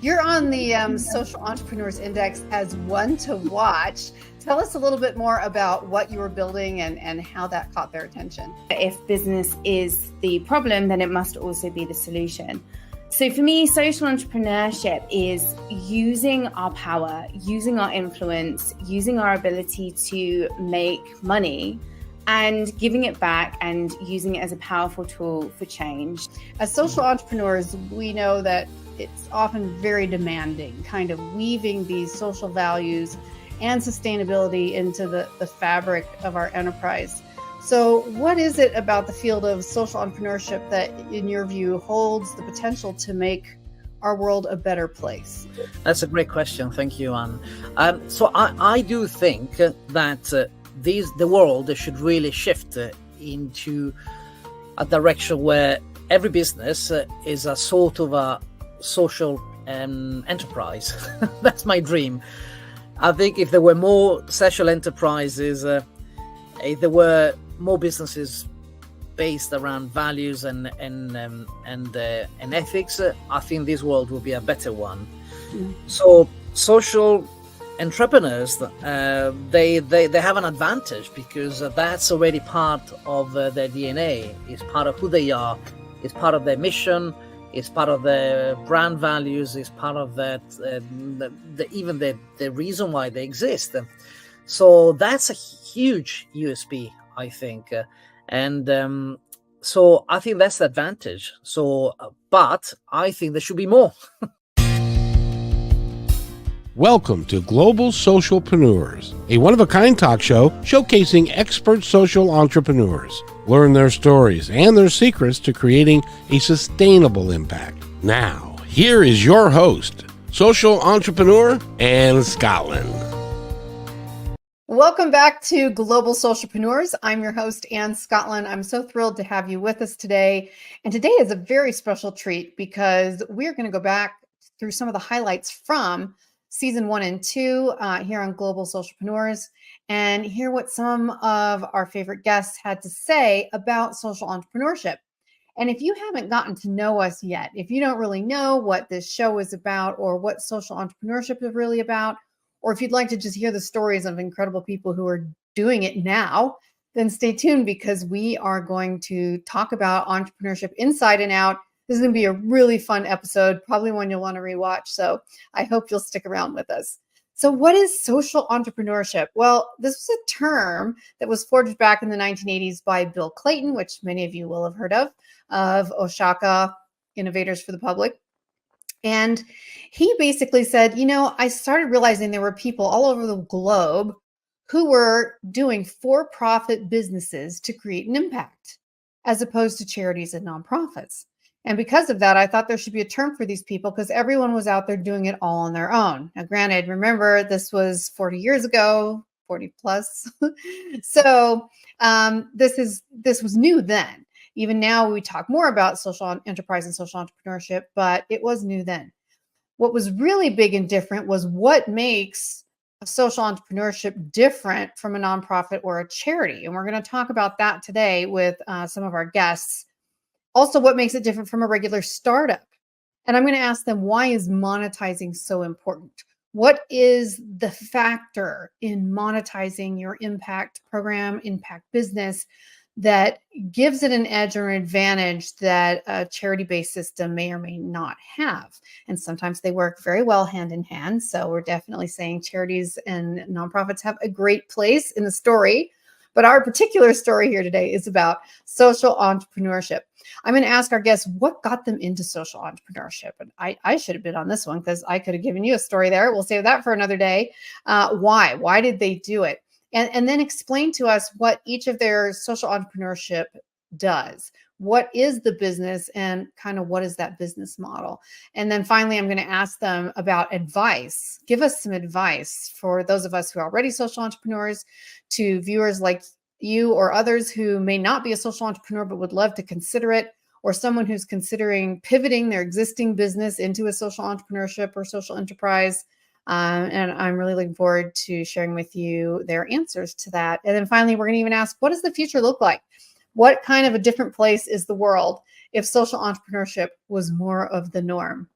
You're on the Social Entrepreneurs Index as one to watch. Tell us a little bit more about what you were building and how that caught their attention. If business is the problem, then it must also be the solution. So for me, social entrepreneurship is using our power, using our influence, using our ability to make money and giving it back and using it as a powerful tool for change. As social entrepreneurs, we know that it's often very demanding, kind of weaving these social values and sustainability into the fabric of our enterprise. So what is it about the field of social entrepreneurship that, in your view, holds the potential to make our world a better place? That's a great question. Thank you, Anne. So I do think that the world should really shift into a direction where every business is a sort of a social enterprise. That's my dream. I think if there were more social enterprises, if there were more businesses based around values and ethics, I think this world will be a better one. So social entrepreneurs, they have an advantage because that's already part of their DNA. It's part of who they are. It's part of their mission. It's part of their brand values. It's part of that, even the reason why they exist. So that's a huge USP, I think. So I think that's the advantage. So, but I think there should be more. Welcome to Global Socialpreneurs, a one-of-a-kind talk show showcasing expert social entrepreneurs. Learn their stories and their secrets to creating a sustainable impact. Now, here is your host, social entrepreneur Anne SCOTTLIN. Welcome back to Global Socialpreneurs. I'm your host, Anne SCOTTLIN. I'm so thrilled to have you with us today. And today is a very special treat because we're going to go back through some of the highlights from Season 1 and 2 here on Global Socialpreneurs and hear what some of our favorite guests had to say about social entrepreneurship. And if you haven't gotten to know us yet, if you don't really know what this show is about or what social entrepreneurship is really about, or if you'd like to just hear the stories of incredible people who are doing it now, then stay tuned because we are going to talk about entrepreneurship inside and out. This is going to be a really fun episode, probably one you'll want to rewatch. So I hope you'll stick around with us. So what is social entrepreneurship? Well, this was a term that was forged back in the 1980s by Bill Clayton, which many of you will have heard of Oshaka Innovators for the Public. And he basically said, I started realizing there were people all over the globe who were doing for-profit businesses to create an impact, as opposed to charities and nonprofits. And because of that, I thought there should be a term for these people because everyone was out there doing it all on their own. Now, granted, remember, this was 40 years ago, 40 plus. So this was new then. Even now, we talk more about social enterprise and social entrepreneurship, but it was new then. What was really big and different was what makes a social entrepreneurship different from a nonprofit or a charity. And we're going to talk about that today with some of our guests. Also, what makes it different from a regular startup? And I'm going to ask them, why is monetizing so important? What is the factor in monetizing your impact program, impact business that gives it an edge or an advantage that a charity-based system may or may not have? And sometimes they work very well hand in hand. So we're definitely saying charities and nonprofits have a great place in the story. But our particular story here today is about social entrepreneurship. I'm going to ask our guests what got them into social entrepreneurship. And I should have been on this one because I could have given you a story there. We'll save that for another day. Why? Why did they do it? And then explain to us what each of their social entrepreneurship does. What is the business and kind of what is that business model? And then finally, I'm going to ask them about advice. Give us some advice for those of us who are already social entrepreneurs, to viewers like you or others who may not be a social entrepreneur but would love to consider it, or someone who's considering pivoting their existing business into a social entrepreneurship or social enterprise. And I'm really looking forward to sharing with you their answers to that. And then finally, we're going to even ask, what does the future look like? What kind of a different place is the world if social entrepreneurship was more of the norm?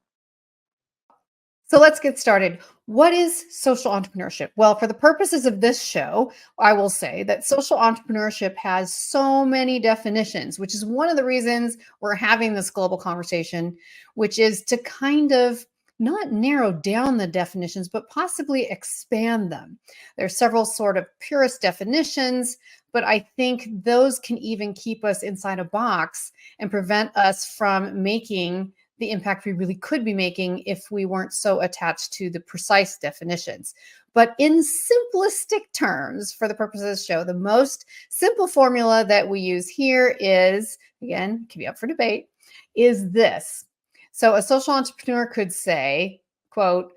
So let's get started. What is social entrepreneurship? Well, for the purposes of this show, I will say that social entrepreneurship has so many definitions, which is one of the reasons we're having this global conversation, which is to kind of not narrow down the definitions, but possibly expand them. There's several sort of purist definitions, but I think those can even keep us inside a box and prevent us from making the impact we really could be making if we weren't so attached to the precise definitions. But in simplistic terms, for the purpose of this show, the most simple formula that we use here is, again, can be up for debate, is this. So a social entrepreneur could say, quote,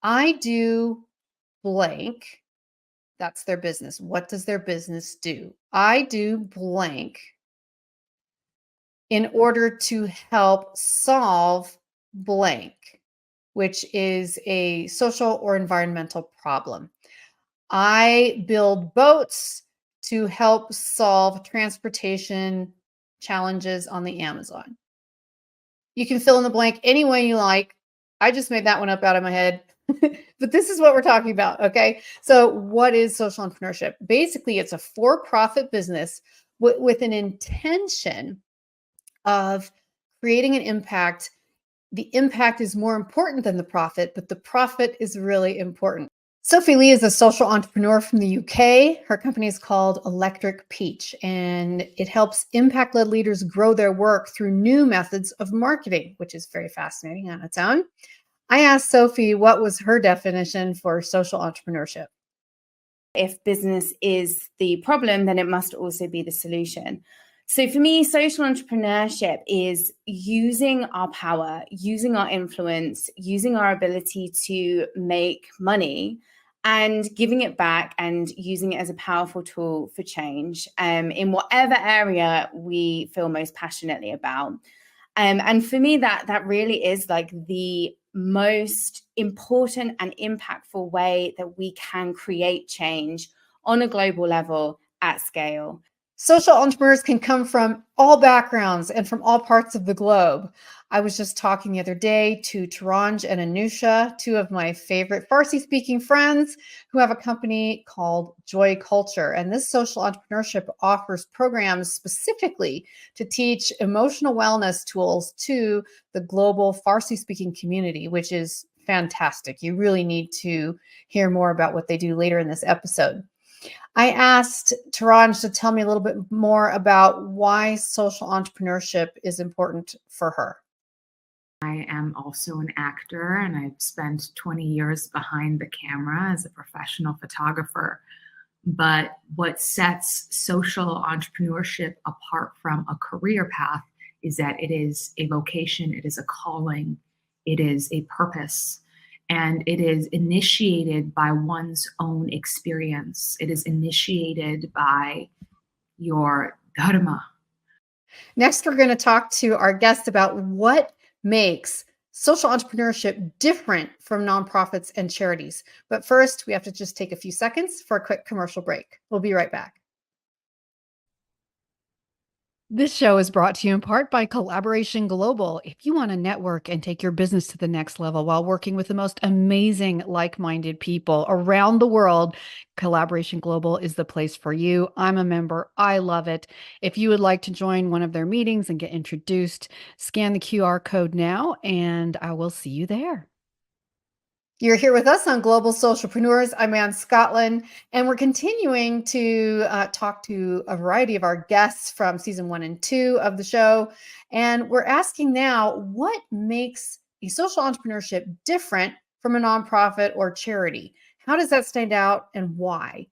I do blank. That's their business. What does their business do? I do blank in order to help solve blank, which is a social or environmental problem. I build boats to help solve transportation challenges on the Amazon. You can fill in the blank any way you like. I just made that one up out of my head. But this is what we're talking about, okay? So what is social entrepreneurship? Basically, it's a for-profit business with an intention of creating an impact. The impact is more important than the profit, but the profit is really important. Sophie Lee is a social entrepreneur from the UK. Her company is called Electric Peach, and it helps impact-led leaders grow their work through new methods of marketing, which is very fascinating on its own. I asked Sophie what was her definition for social entrepreneurship. If business is the problem, then it must also be the solution. So for me, social entrepreneurship is using our power, using our influence, using our ability to make money and giving it back and using it as a powerful tool for change in whatever area we feel most passionately about. And for me, that really is like the most important and impactful way that we can create change on a global level at scale. Social entrepreneurs can come from all backgrounds and from all parts of the globe. I was just talking the other day to Taranj and Anusha, two of my favorite Farsi-speaking friends who have a company called Joy Culture. And this social entrepreneurship offers programs specifically to teach emotional wellness tools to the global Farsi-speaking community, which is fantastic. You really need to hear more about what they do later in this episode. I asked Taranj to tell me a little bit more about why social entrepreneurship is important for her. I am also an actor, and I've spent 20 years behind the camera as a professional photographer. But what sets social entrepreneurship apart from a career path is that it is a vocation, it is a calling, it is a purpose. And it is initiated by one's own experience. It is initiated by your dharma. Next, we're going to talk to our guest about what makes social entrepreneurship different from nonprofits and charities. But first, we have to just take a few seconds for a quick commercial break. We'll be right back. This show is brought to you in part by Collaboration Global. If you want to network and take your business to the next level while working with the most amazing like-minded people around the world, Collaboration Global is the place for you. I'm a member. I love it. If you would like to join one of their meetings and get introduced, scan the QR code now, and I will see you there. You're here with us on Global Socialpreneurs. I'm Ann SCOTTLIN, and we're continuing to talk to a variety of our guests from season 1 and 2 of the show. And we're asking now, what makes a social entrepreneurship different from a nonprofit or charity? How does that stand out and why?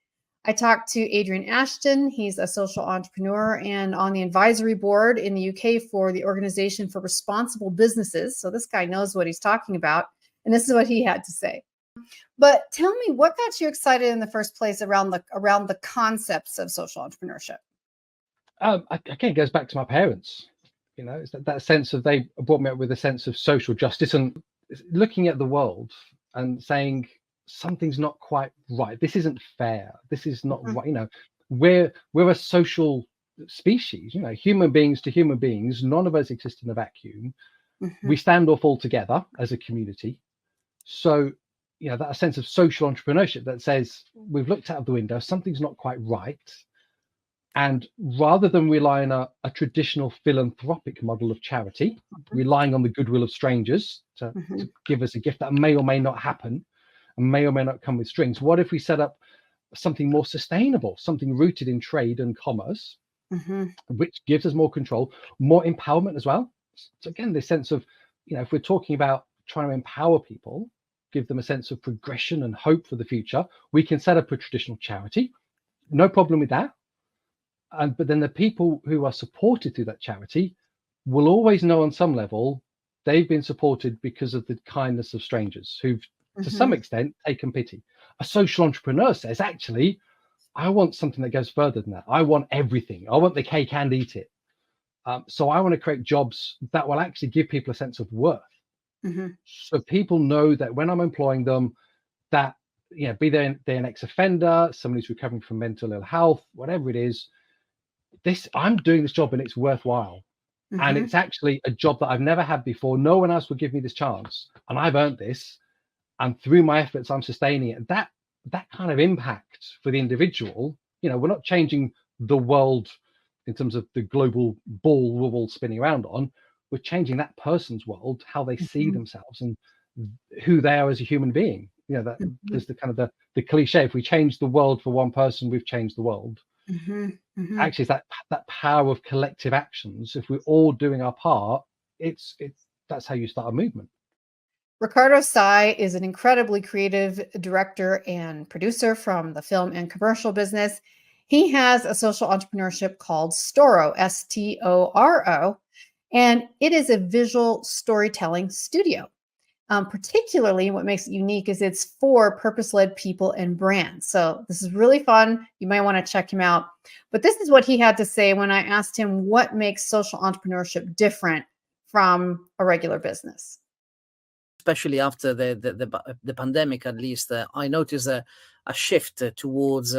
I talked to Adrian Ashton. He's a social entrepreneur and on the advisory board in the UK for the Organization for Responsible Businesses. So this guy knows what he's talking about. And this is what he had to say. But tell me, what got you excited in the first place around the concepts of social entrepreneurship? Again, it goes back to my parents. You know, it's that sense of, they brought me up with a sense of social justice and looking at the world and saying something's not quite right. This isn't fair. This is not right. You know, we're a social species. You know, human beings to human beings. None of us exist in a vacuum. We stand off all together as a community. So, that sense of social entrepreneurship that says we've looked out of the window, something's not quite right. And rather than rely on a traditional philanthropic model of charity, relying on the goodwill of strangers to give us a gift that may or may not happen and may or may not come with strings, what if we set up something more sustainable, something rooted in trade and commerce, which gives us more control, more empowerment as well? So again, this sense of, if we're talking about trying to empower people, give them a sense of progression and hope for the future, we can set up a traditional charity. No problem with that. But then the people who are supported through that charity will always know on some level they've been supported because of the kindness of strangers who've, to some extent, taken pity. A social entrepreneur says, actually, I want something that goes further than that. I want everything. I want the cake and eat it. So I want to create jobs that will actually give people a sense of worth. So people know that when I'm employing them, that, be they're an ex-offender, somebody who's recovering from mental ill health, whatever it is, I'm doing this job and it's worthwhile. And it's actually a job that I've never had before. No one else would give me this chance. And I've earned this. And through my efforts, I'm sustaining it. That kind of impact for the individual, we're not changing the world in terms of the global ball we're all spinning around on. We're changing that person's world, how they see themselves and who they are as a human being. That there's the kind of the cliche. If we change the world for one person, we've changed the world. Actually, it's that power of collective actions. If we're all doing our part, that's how you start a movement. Ricardo Sai is an incredibly creative director and producer from the film and commercial business. He has a social entrepreneurship called Storo, S-T-O-R-O, and it is a visual storytelling studio. Particularly, what makes it unique is it's for purpose-led people and brands. So this is really fun. You might want to check him out. But this is what he had to say when I asked him what makes social entrepreneurship different from a regular business. Especially after the pandemic, at least, I noticed a shift towards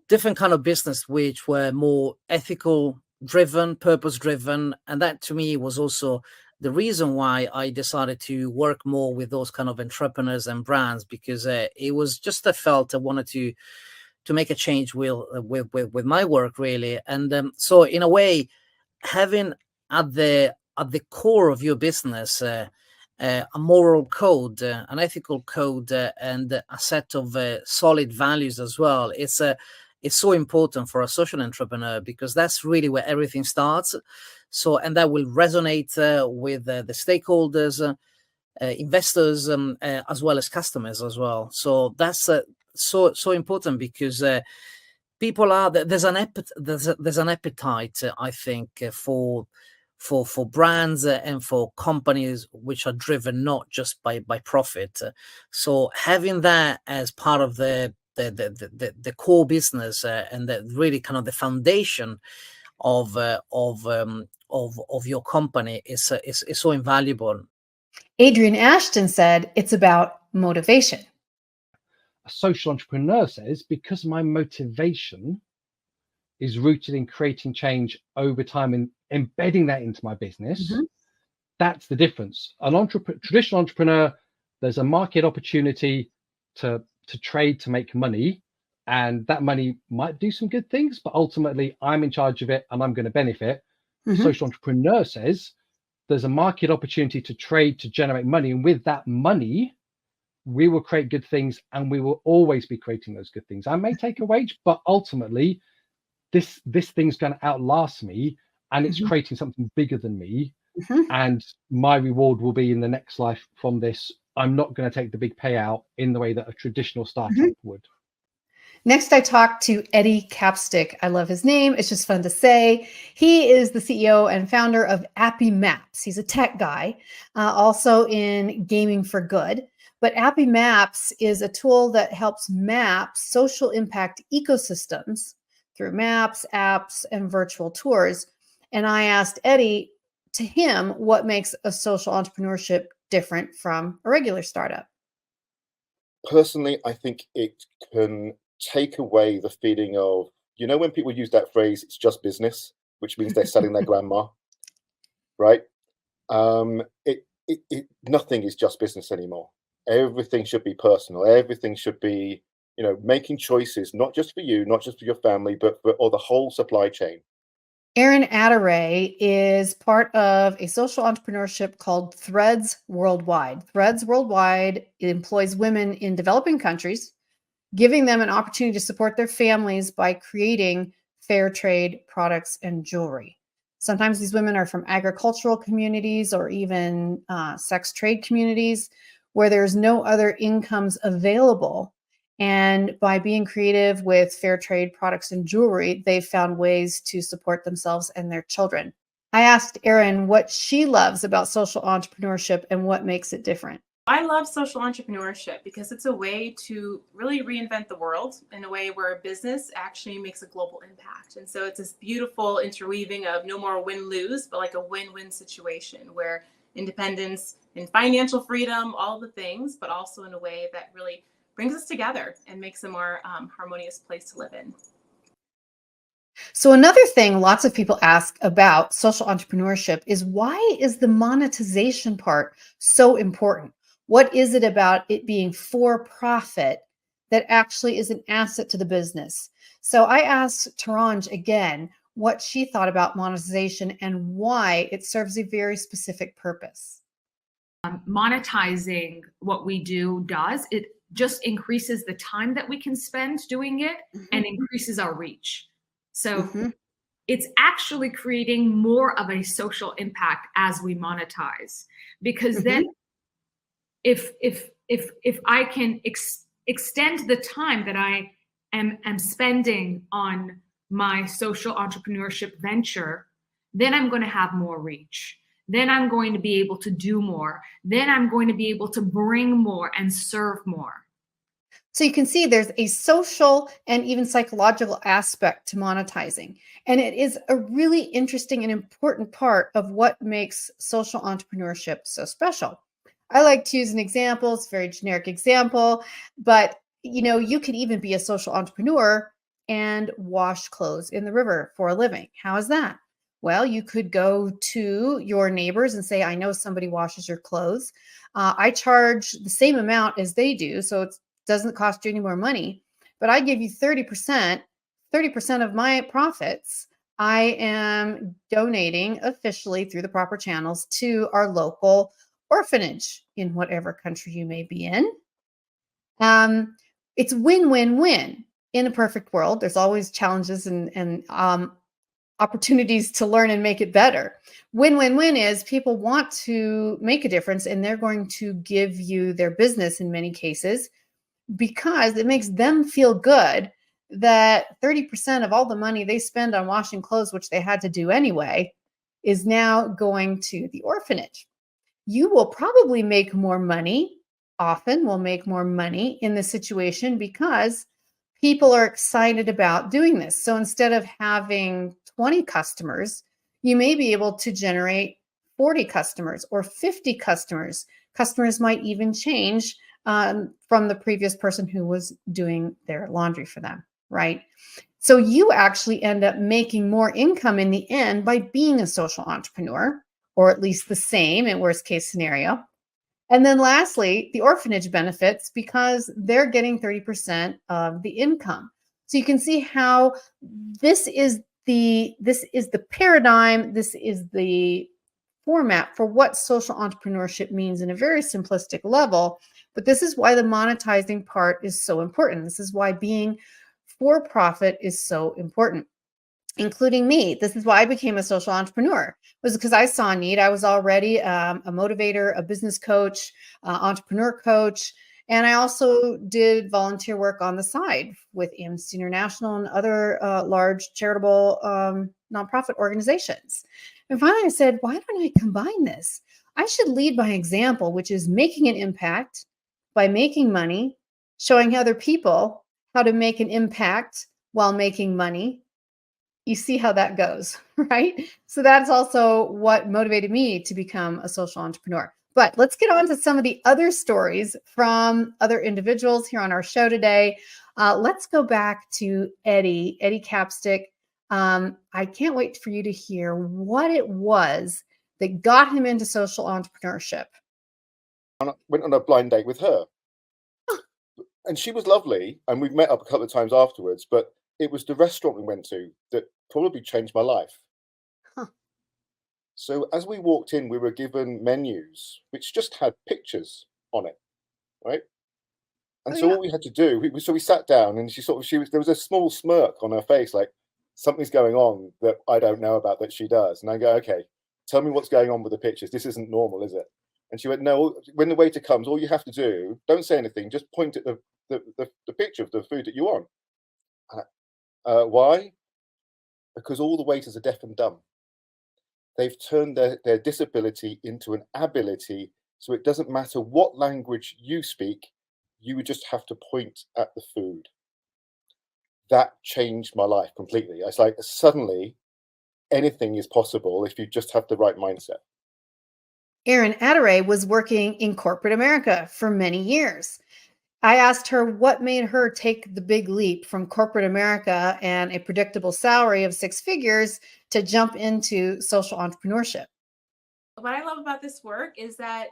different kind of business, which were more ethical driven, purpose driven. And that to me was also the reason why I decided to work more with those kind of entrepreneurs and brands, because it was just I felt I wanted to make a change with my work, really. And so in a way, having at the core of your business a moral code, an ethical code, and a set of solid values as well, it's so important for a social entrepreneur, because that's really where everything starts. So, and that will resonate with the stakeholders, investors, as well as customers as well. So that's so important, because people are there's an appetite, I think, for brands and for companies which are driven not just by profit. So having that as part of the core business and the really kind of the foundation of your company is so invaluable. Adrian Ashton said it's about motivation. A social entrepreneur says, because my motivation is rooted in creating change over time and embedding that into my business, that's the difference. Traditional entrepreneur, there's a market opportunity to trade, to make money, and that money might do some good things, but ultimately I'm in charge of it and I'm going to benefit. Social entrepreneur says there's a market opportunity to trade, to generate money, and with that money we will create good things, and we will always be creating those good things. I may take a wage, but ultimately this thing's going to outlast me, and it's creating something bigger than me, and my reward will be in the next life from this. I'm not going to take the big payout in the way that a traditional startup would. Next, I talked to Eddie Capstick. I love his name. It's just fun to say. He is the CEO and founder of Appy Maps. He's a tech guy, also in gaming for good. But Appy Maps is a tool that helps map social impact ecosystems through maps, apps, and virtual tours. And I asked Eddie, to him, what makes a social entrepreneurship different from a regular startup? Personally, I think it can take away the feeling of, when people use that phrase, it's just business, which means they're selling their grandma, right? Nothing is just business anymore. everything should be personal. Everything should be, making choices, not just for you, not just for your family, but or the whole supply chain. Erin Adderay is part of a social entrepreneurship called Threads Worldwide. Threads Worldwide employs women in developing countries, giving them an opportunity to support their families by creating fair trade products and jewelry. Sometimes these women are from agricultural communities or even sex trade communities where there's no other incomes available. And by being creative with fair trade products and jewelry, they've found ways to support themselves and their children. I asked Erin what she loves about social entrepreneurship and what makes it different. I love social entrepreneurship because it's a way to really reinvent the world in a way where a business actually makes a global impact. And so it's this beautiful interweaving of no more win-lose, but like a win-win situation where independence and financial freedom, all the things, but also in a way that really brings us together and makes a more harmonious place to live in. So another thing lots of people ask about social entrepreneurship is, why is the monetization part so important? What is it about it being for profit that actually is an asset to the business? So I asked Taranj again what she thought about monetization and why it serves a very specific purpose. Monetizing what we do it just increases the time that we can spend doing it and increases our reach. So it's actually creating more of a social impact as we monetize, because then if I can extend the time that I am spending on my social entrepreneurship venture, then I'm going to have more reach. Then I'm going to be able to do more. Then I'm going to be able to bring more and serve more. So you can see there's a social and even psychological aspect to monetizing. And it is a really interesting and important part of what makes social entrepreneurship so special. I like to use an example. It's a very generic example, but you could even be a social entrepreneur and wash clothes in the river for a living. How is that? Well, you could go to your neighbors and say, I know somebody washes your clothes. I charge the same amount as they do, so it doesn't cost you any more money, but I give you 30% of my profits. I am donating officially through the proper channels to our local orphanage in whatever country you may be in. It's win-win-win. In a perfect world, there's always challenges and opportunities to learn and make it better. Win-win-win is people want to make a difference and they're going to give you their business in many cases because it makes them feel good that 30% of all the money they spend on washing clothes, which they had to do anyway, is now going to the orphanage. You will probably make more money, often will make more money in this situation because people are excited about doing this. So instead of having 20 customers, you may be able to generate 40 customers or 50 customers. Customers might even change from the previous person who was doing their laundry for them, right? So you actually end up making more income in the end by being a social entrepreneur, or at least the same in worst case scenario. And then lastly, the orphanage benefits because they're getting 30% of the income. So you can see how this is the paradigm, this is the format for what social entrepreneurship means in a very simplistic level. But this is why the monetizing part is so important. This is why being for profit is so important, including me. This is why I became a social entrepreneur, was because I saw a need. I was already a motivator, a business coach, entrepreneur coach, and I also did volunteer work on the side with Amnesty International and other large charitable nonprofit organizations. And finally I said, why don't I combine this? I should lead by example, which is making an impact by making money, showing other people how to make an impact while making money. You see how that goes, right? So that's also what motivated me to become a social entrepreneur. But let's get on to some of the other stories from other individuals here on our show today. Let's go back to Eddie Capstick. I can't wait for you to hear what it was that got him into social entrepreneurship. went on a blind date with her. And she was lovely, and we've met up a couple of times afterwards, but it was the restaurant we went to that probably changed my life. Huh. So as we walked in, we were given menus which just had pictures on it, right? And Oh, so yeah. all we had to do, we sat down, and there was a small smirk on her face, like something's going on that I don't know about that she does. And I go, okay, tell me what's going on with the pictures. This isn't normal, is it? And she went, no, when the waiter comes, all you have to do, don't say anything, just point at the picture of the food that you want. Why? Because all the waiters are deaf and dumb. They've turned their disability into an ability, so it doesn't matter what language you speak, you would just have to point at the food. That changed my life completely. It's like suddenly anything is possible if you just have the right mindset. Erin Adderay was working in corporate America for many years. I asked her what made her take the big leap from corporate America and a predictable salary of 6 figures to jump into social entrepreneurship. What I love about this work is that,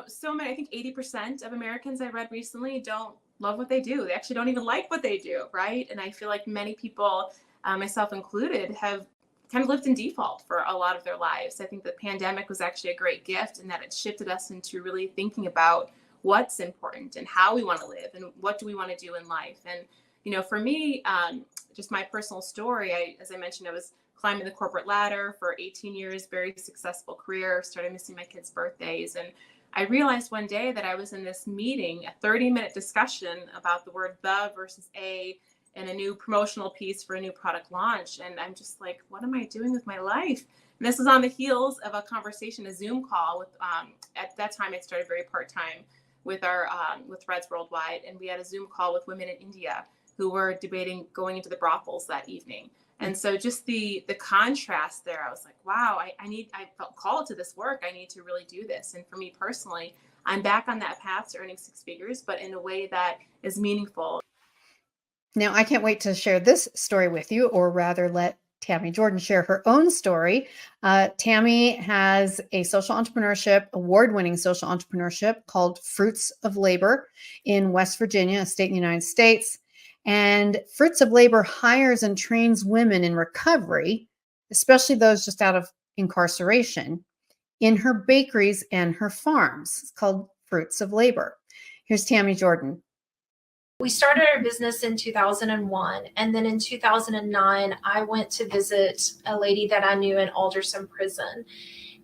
so many, I think 80% of Americans I read recently don't love what they do. They actually don't even like what they do, right? And I feel like many people, myself included, have kind of lived in default for a lot of their lives. I think the pandemic was actually a great gift in that it shifted us into really thinking about what's important and how we want to live and what do we want to do in life. And, for me, just my personal story, as I mentioned, I was climbing the corporate ladder for 18 years, very successful career, started missing my kids' birthdays. And I realized one day that I was in this meeting, a 30-minute discussion about the word the versus a and a new promotional piece for a new product launch. And I'm just like, what am I doing with my life? And this was on the heels of a conversation, a Zoom call with, at that time, I started very part-time with with Reds Worldwide. And we had a Zoom call with women in India who were debating going into the brothels that evening. And so just the contrast there, I was like, wow, I felt called to this work. I need to really do this. And for me personally, I'm back on that path to earning 6 figures, but in a way that is meaningful. Now, I can't wait to share this story with you, or rather let Tammy Jordan share her own story. Tammy has a social entrepreneurship, award-winning social entrepreneurship called Fruits of Labor in West Virginia, a state in the United States. And Fruits of Labor hires and trains women in recovery, especially those just out of incarceration, in her bakeries and her farms. It's called Fruits of Labor. Here's Tammy Jordan. We started our business in 2001, and then in 2009, I went to visit a lady that I knew in Alderson Prison.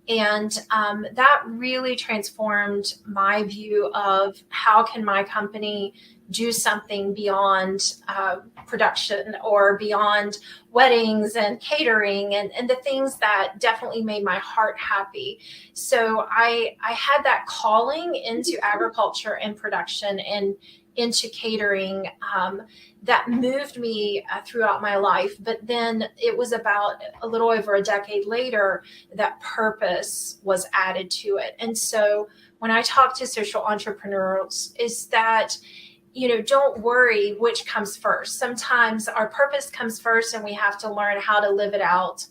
And that really transformed my view of how can my company do something beyond production or beyond weddings and catering and the things that definitely made my heart happy. So I had that calling into agriculture and production and into catering that moved me throughout my life. But then it was about a little over a decade later that purpose was added to it. And so when I talk to social entrepreneurs, is that, don't worry which comes first. Sometimes our purpose comes first and we have to learn how to live it out.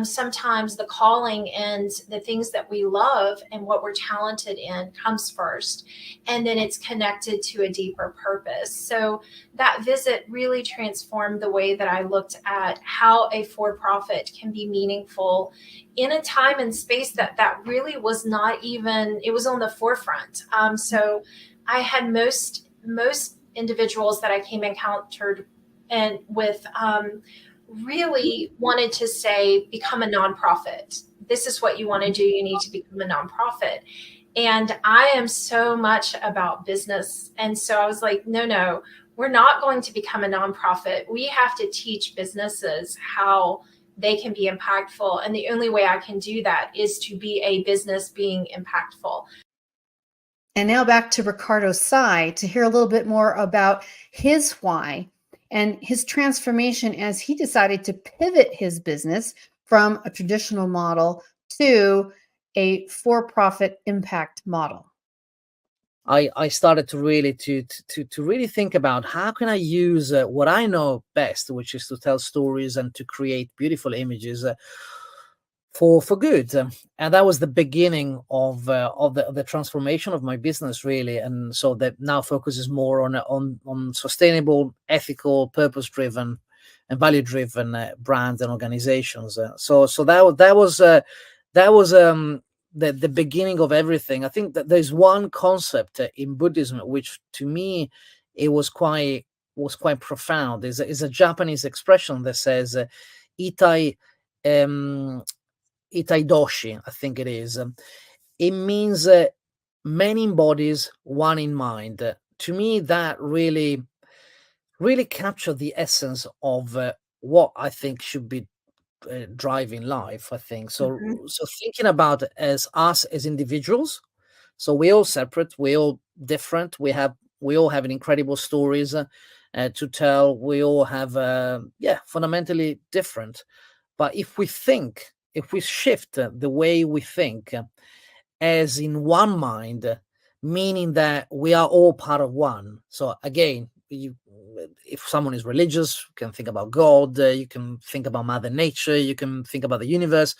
Sometimes the calling and the things that we love and what we're talented in comes first, and then it's connected to a deeper purpose. So that visit really transformed the way that I looked at how a for-profit can be meaningful in a time and space that really was not even, it was on the forefront. So I had most individuals that I came encountered and with really wanted to say, become a nonprofit. This is what you want to do. You need to become a nonprofit. And I am so much about business. And so I was like, no, we're not going to become a nonprofit. We have to teach businesses how they can be impactful. And the only way I can do that is to be a business being impactful. And now back to Ricardo Sy to hear a little bit more about his why and his transformation as he decided to pivot his business from a traditional model to a for-profit impact model. I started to really really think about how can I use what I know best, which is to tell stories and to create beautiful images for good, and that was the beginning of the transformation of my business, really. And so that now focuses more on sustainable, ethical, purpose driven, and value driven brands and organizations. So that was the beginning of everything. I think that there's one concept in Buddhism which, to me, it was quite profound. Is a Japanese expression that says "itai." Itai doshi, I think it is. It means many in bodies, one in mind. To me, that really captured the essence of what I think should be driving life. I think so. So thinking about it as us as individuals. So we're all separate, we're all different. We all have incredible stories to tell. We all have fundamentally different. But if we shift the way we think as in one mind, meaning that we are all part of one. So again, if someone is religious, you can think about God, you can think about Mother Nature, you can think about the universe,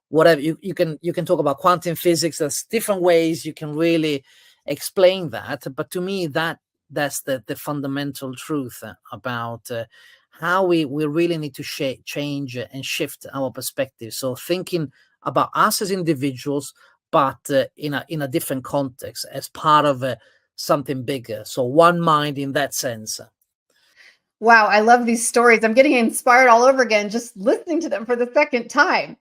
whatever. You can talk about quantum physics. There's different ways you can really explain that. But to me, that's the fundamental truth about how we really need to change and shift our perspective. So thinking about us as individuals, but in a different context, as part of something bigger. So one mind in that sense. Wow, I love these stories. I'm getting inspired all over again just listening to them for the second time.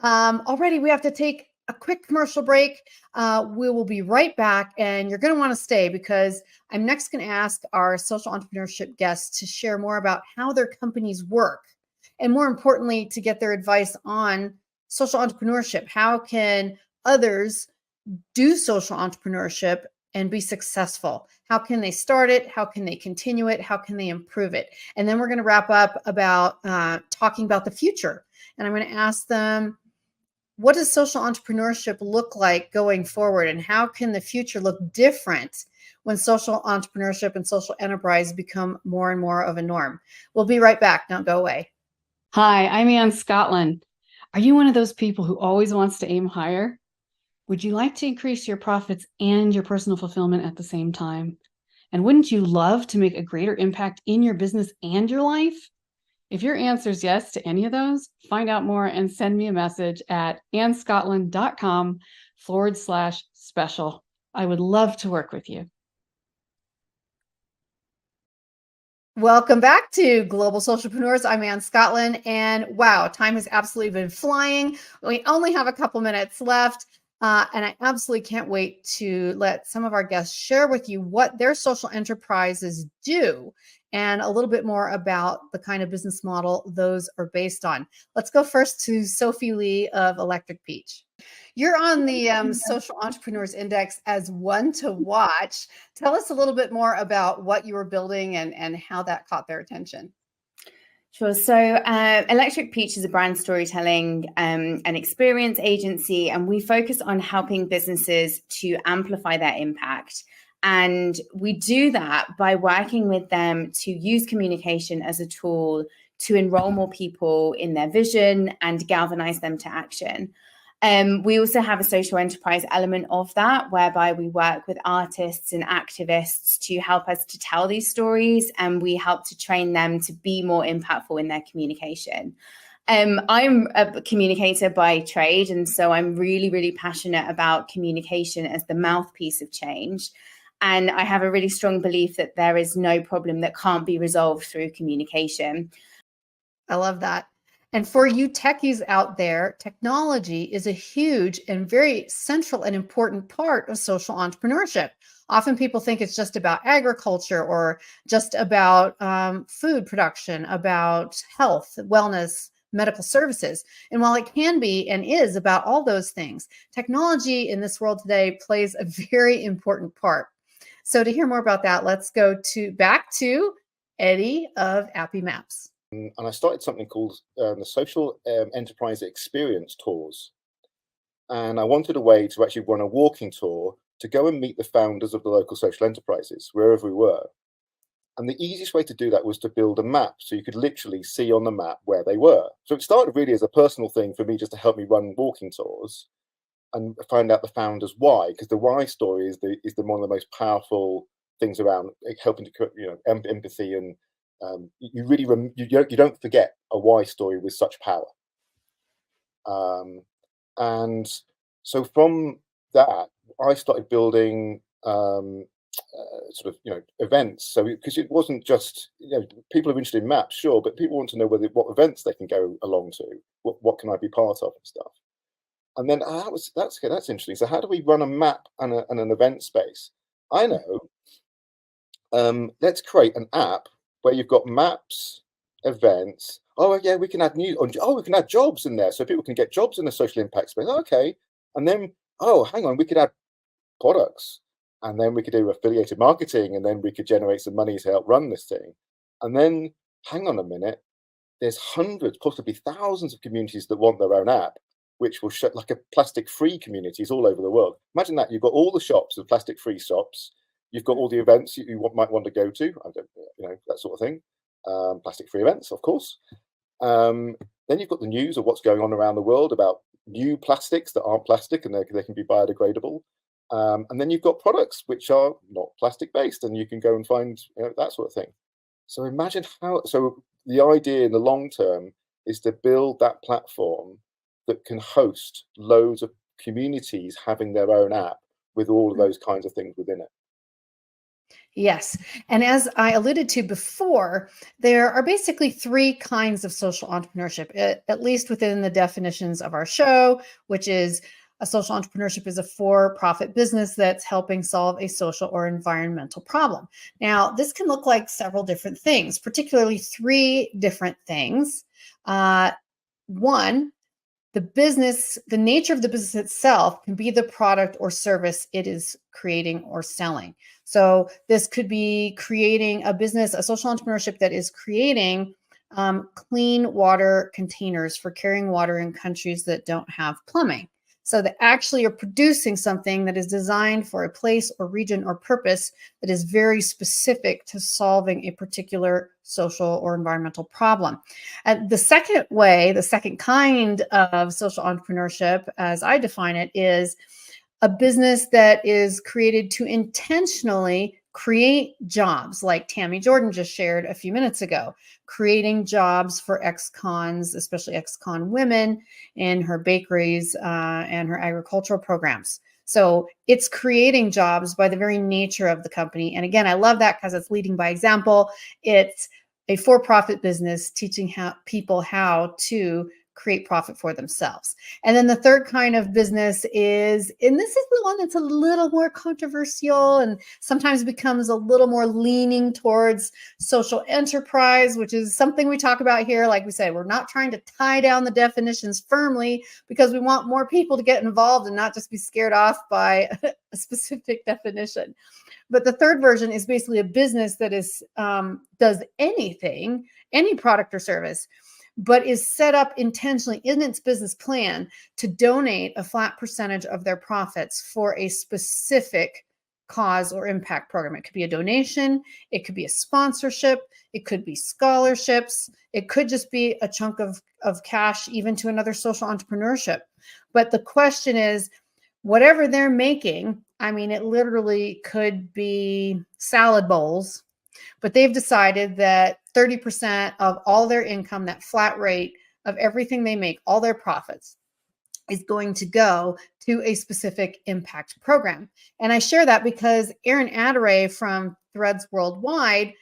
Already, we have to take a quick commercial break. We will be right back, and you're going to want to stay because I'm next going to ask our social entrepreneurship guests to share more about how their companies work, and more importantly, to get their advice on social entrepreneurship. How can others do social entrepreneurship and be successful? How can they start it? How can they continue it? How can they improve it? And then we're going to wrap up about talking about the future. And I'm going to ask them, what does social entrepreneurship look like going forward? And how can the future look different when social entrepreneurship and social enterprise become more and more of a norm? We'll be right back. Don't go away. Hi, I'm Ann Scotland. Are you one of those people who always wants to aim higher? Would you like to increase your profits and your personal fulfillment at the same time? And wouldn't you love to make a greater impact in your business and your life? If your answer is yes to any of those, find out more and send me a message at annscotland.com/special. I would love to work with you. Welcome back to Global Socialpreneurs. I'm Ann Scotland, and wow, time has absolutely been flying. We only have a couple minutes left, and I absolutely can't wait to let some of our guests share with you what their social enterprises do and a little bit more about the kind of business model those are based on. Let's go first to Sophie Lee of Electric Peach. You're on the Social Entrepreneurs Index as one to watch. Tell us a little bit more about what you were building and how that caught their attention. Sure. So Electric Peach is a brand storytelling and experience agency, and we focus on helping businesses to amplify their impact. And we do that by working with them to use communication as a tool to enroll more people in their vision and galvanize them to action. We also have a social enterprise element of that, whereby we work with artists and activists to help us to tell these stories, and we help to train them to be more impactful in their communication. I'm a communicator by trade, and so I'm really, really passionate about communication as the mouthpiece of change. And I have a really strong belief that there is no problem that can't be resolved through communication. I love that. And for you techies out there, technology is a huge and very central and important part of social entrepreneurship. Often people think it's just about agriculture or just about food production, about health, wellness, medical services. And while it can be and is about all those things, technology in this world today plays a very important part. So to hear more about that, let's go back to Eddie of Appy Maps. And I started something called the Social Enterprise Experience Tours. And I wanted a way to actually run a walking tour to go and meet the founders of the local social enterprises, wherever we were. And the easiest way to do that was to build a map, so you could literally see on the map where they were. So it started really as a personal thing for me, just to help me run walking tours and find out the founders' why, because the why story is one of the most powerful things around, helping to, empathy, and you really you don't forget a why story with such power. And so from that, I started building events. So because it wasn't just, people are interested in maps, sure, but people want to know what events they can go along to, what can I be part of and stuff. And then that's interesting. So how do we run a map and an event space? I know. Let's create an app where you've got maps, events. Oh yeah, we can add news. Oh, we can add jobs in there, so people can get jobs in the social impact space. Okay, and then hang on, we could add products, and then we could do affiliated marketing, and then we could generate some money to help run this thing. And then hang on a minute, there's hundreds, possibly thousands of communities that want their own app, which will show like a plastic-free communities all over the world. Imagine that. You've got all the shops, the plastic-free shops. You've got all the events you might want to go to. That sort of thing. Plastic-free events, of course. Then you've got the news of what's going on around the world about new plastics that aren't plastic and they can be biodegradable. And then you've got products which are not plastic-based, and you can go and find that sort of thing. So imagine how. So the idea in the long term is to build that platform that can host loads of communities having their own app with all of those kinds of things within it. Yes. And as I alluded to before, there are basically three kinds of social entrepreneurship, at least within the definitions of our show, which is a social entrepreneurship is a for-profit business that's helping solve a social or environmental problem. Now, this can look like several different things, particularly three different things. One, the nature of the business itself can be the product or service it is creating or selling. So this could be creating a business, a social entrepreneurship that is creating clean water containers for carrying water in countries that don't have plumbing. So they actually are producing something that is designed for a place or region or purpose that is very specific to solving a particular social or environmental problem. And the second kind of social entrepreneurship, as I define it, is a business that is created to intentionally create jobs, like Tammy Jordan just shared a few minutes ago, creating jobs for ex-cons, especially ex-con women in her bakeries and her agricultural programs. So it's creating jobs by the very nature of the company. And again, I love that because it's leading by example. It's a for-profit business teaching people how to create profit for themselves. And then the third kind of business is, and this is the one that's a little more controversial and sometimes becomes a little more leaning towards social enterprise, which is something we talk about here. Like we said, we're not trying to tie down the definitions firmly because we want more people to get involved and not just be scared off by a specific definition. But the third version is basically a business that is does anything, any product or service, but is set up intentionally in its business plan to donate a flat percentage of their profits for a specific cause or impact program. It could be a donation, it could be a sponsorship, it could be scholarships, it could just be a chunk of cash, even to another social entrepreneurship. But the question is, whatever they're making, I mean, it literally could be salad bowls, but they've decided that 30% of all their income, that flat rate of everything they make, all their profits, is going to go to a specific impact program. And I share that because Erin Adderay from Threads Worldwide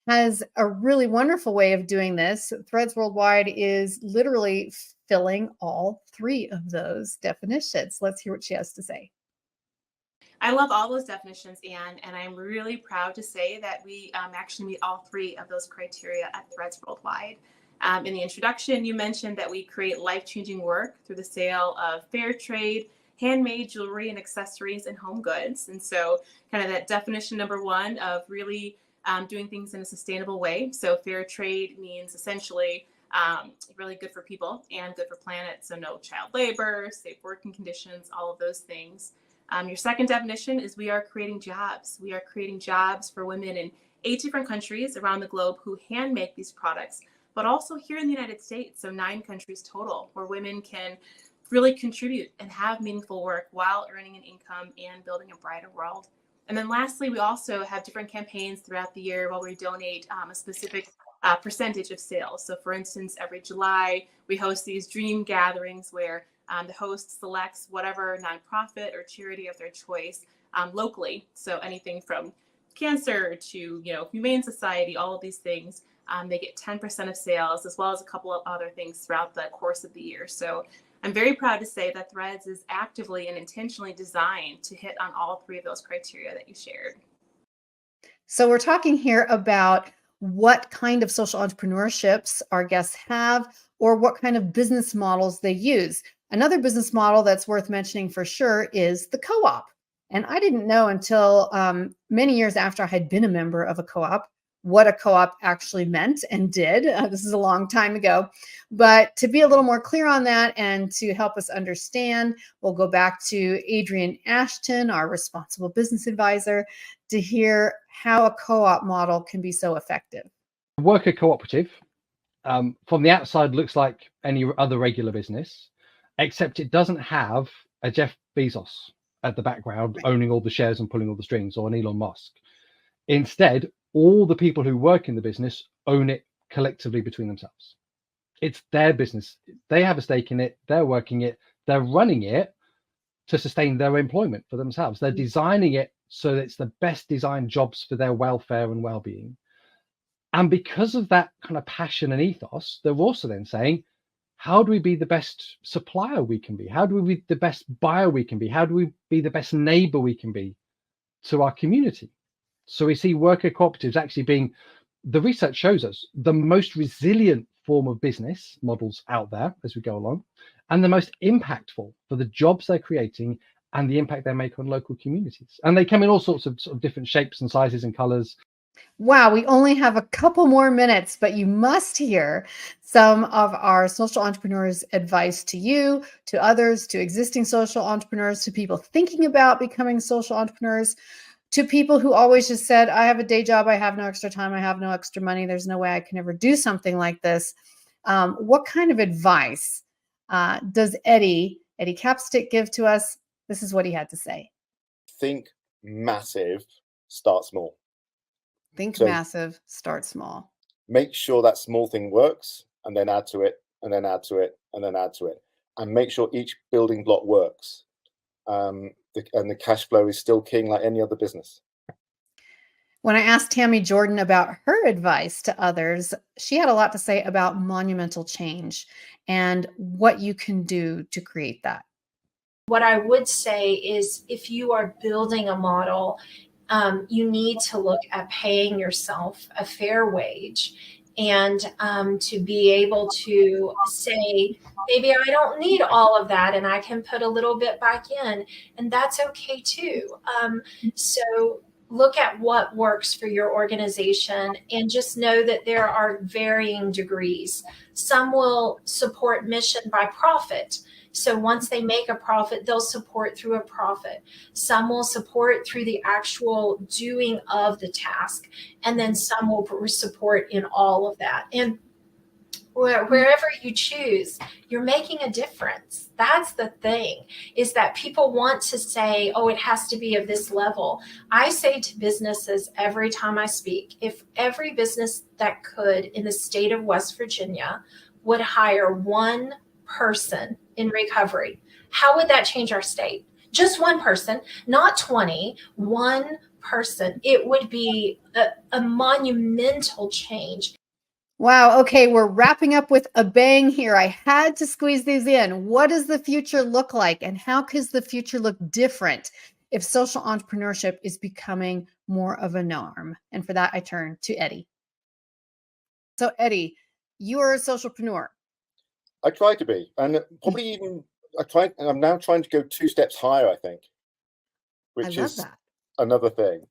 has a really wonderful way of doing this. Threads Worldwide is literally filling all three of those definitions. Let's hear what she has to say. I love all those definitions, Anne, and I'm really proud to say that we actually meet all three of those criteria at Threads Worldwide. In the introduction, you mentioned that we create life-changing work through the sale of fair trade, handmade jewelry and accessories, and home goods. And so kind of that definition number one of really doing things in a sustainable way. So fair trade means essentially really good for people and good for planet. So no child labor, safe working conditions, all of those things. Your second definition is we are creating jobs. We are creating jobs for women in 8 different countries around the globe who hand make these products, but also here in the United States, so 9 countries total, where women can really contribute and have meaningful work while earning an income and building a brighter world. And then lastly, we also have different campaigns throughout the year where we donate a specific percentage of sales. So for instance, every July, we host these dream gatherings where the host selects whatever nonprofit or charity of their choice locally. So anything from cancer to, Humane Society, all of these things, they get 10% of sales, as well as a couple of other things throughout the course of the year. So I'm very proud to say that Threads is actively and intentionally designed to hit on all 3 of those criteria that you shared. So we're talking here about what kind of social entrepreneurships our guests have, or what kind of business models they use. Another business model that's worth mentioning for sure is the co-op. And I didn't know until many years after I had been a member of a co-op what a co-op actually meant and did. This is a long time ago. But to be a little more clear on that and to help us understand, we'll go back to Adrienne Ashton, our responsible business advisor, to hear how a co-op model can be so effective. Worker cooperative, from the outside, looks like any other regular business, except it doesn't have a Jeff Bezos at the background owning all the shares and pulling all the strings, or an Elon Musk. Instead, all the people who work in the business own it collectively between themselves. It's their business. They have a stake in it. They're working it. They're running it to sustain their employment for themselves. They're designing it so that it's the best designed jobs for their welfare and well-being. And because of that kind of passion and ethos, they're also then saying, how do we be the best supplier we can be? How do we be the best buyer we can be? How do we be the best neighbor we can be to our community? So we see worker cooperatives actually being, the research shows us, the most resilient form of business models out there as we go along, and the most impactful for the jobs they're creating and the impact they make on local communities. And they come in all sorts of different shapes and sizes and colors. Wow, we only have a couple more minutes, but you must hear some of our social entrepreneurs' advice to you, to others, to existing social entrepreneurs, to people thinking about becoming social entrepreneurs, to people who always just said, I have a day job, I have no extra time, I have no extra money, there's no way I can ever do something like this. What kind of advice does Eddie Capstick give to us? This is what he had to say. Think massive, start small. Think massive, start small. Make sure that small thing works, and then add to it, and then add to it, and then add to it. And make sure each building block works. And the cash flow is still king like any other business. When I asked Tammy Jordan about her advice to others, she had a lot to say about monumental change and what you can do to create that. What I would say is, if you are building a model, you need to look at paying yourself a fair wage, and to be able to say, maybe I don't need all of that and I can put a little bit back in, and that's okay too. So look at what works for your organization, and just know that there are varying degrees. Some will support mission by profit. So once they make a profit, they'll support through a profit. Some will support through the actual doing of the task. And then some will support in all of that. And wherever you choose, you're making a difference. That's the thing, is that people want to say, oh, it has to be of this level. I say to businesses every time I speak, if every business that could in the state of West Virginia would hire one person in recovery, how would that change our state? Just one person, not 20, one person. It would be a monumental change. Wow. Okay. We're wrapping up with a bang here. I had to squeeze these in. What does the future look like, and how does the future look different if social entrepreneurship is becoming more of a norm? And for that, I turn to Eddie. So Eddie, you are a socialpreneur. I try to be, and probably even I'm now trying to go 2 steps higher, I think, which is that. Another thing.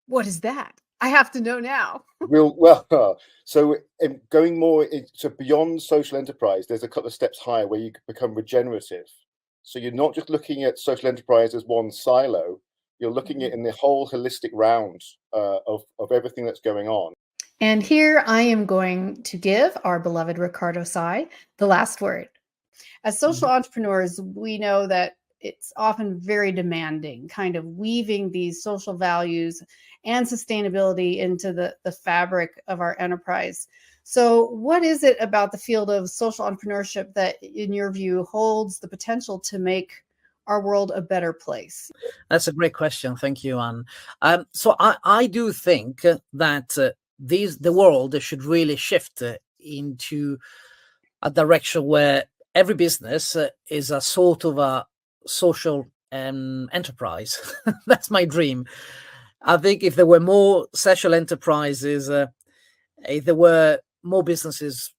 What is that? I have to know now. So going more so beyond social enterprise, there's a couple of steps higher where you become regenerative. So you're not just looking at social enterprise as one silo, You're looking at in the whole holistic round of everything that's going on. And here I am going to give our beloved Ricardo Sai the last word. As social entrepreneurs, we know that it's often very demanding, kind of weaving these social values and sustainability into the fabric of our enterprise. So what is it about the field of social entrepreneurship that, in your view, holds the potential to make our world a better place? That's a great question. Thank you, Anne. So I do think that the world should really shift into a direction where every business is a sort of a social enterprise. That's my dream. I think if there were more social enterprises, if there were more businesses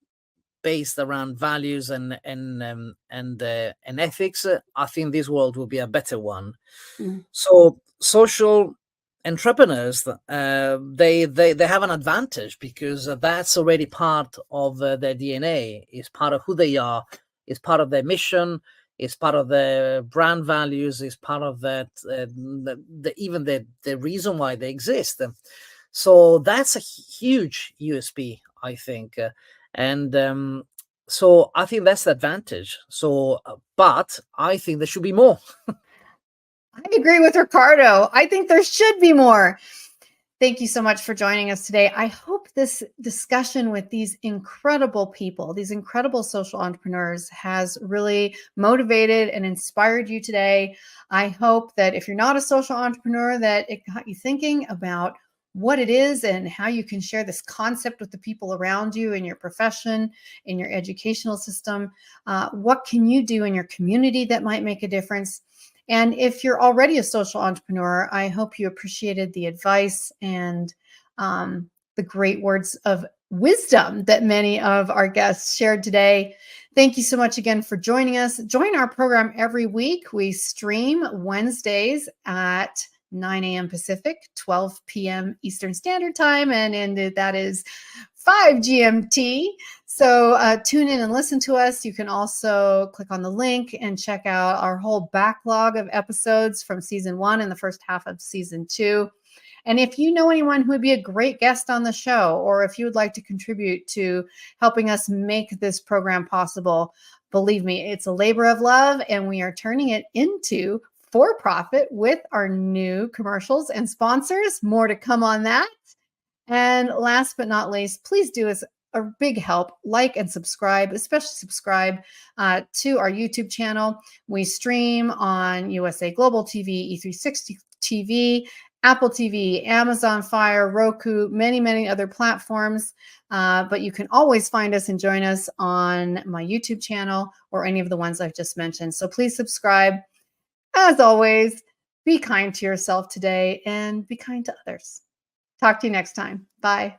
based around values and ethics, I think this world will be a better one. So social entrepreneurs, they have an advantage because that's already part of their DNA. It's part of who they are. It's part of their mission. It's part of their brand values. It's part of that even the reason why they exist. So that's a huge USP, I think. And so I think that's the advantage. So, but I think there should be more. I agree with Ricardo. I think there should be more. Thank you so much for joining us today. I hope this discussion with these incredible people, these incredible social entrepreneurs, has really motivated and inspired you today. I hope that if you're not a social entrepreneur, that it got you thinking about what it is and how you can share this concept with the people around you in your profession, in your educational system. What can you do in your community that might make a difference? And if you're already a social entrepreneur, I hope you appreciated the advice and the great words of wisdom that many of our guests shared today. Thank you so much again for joining us. Join our program every week. We stream Wednesdays at 9 a.m. Pacific, 12 p.m. Eastern Standard Time, and that is 5 GMT. So tune in and listen to us. You can also click on the link and check out our whole backlog of episodes from season 1 and the first half of season 2. And if you know anyone who would be a great guest on the show, or if you would like to contribute to helping us make this program possible, believe me, it's a labor of love, and we are turning it into for-profit with our new commercials and sponsors. More to come on that. And last but not least, please do us a big help, like and subscribe, especially subscribe to our YouTube channel. We stream on USA Global TV, E360 TV, Apple TV, Amazon Fire, Roku, many other platforms. But you can always find us and join us on my YouTube channel or any of the ones I've just mentioned. So please subscribe. As always, be kind to yourself today and be kind to others. Talk to you next time. Bye.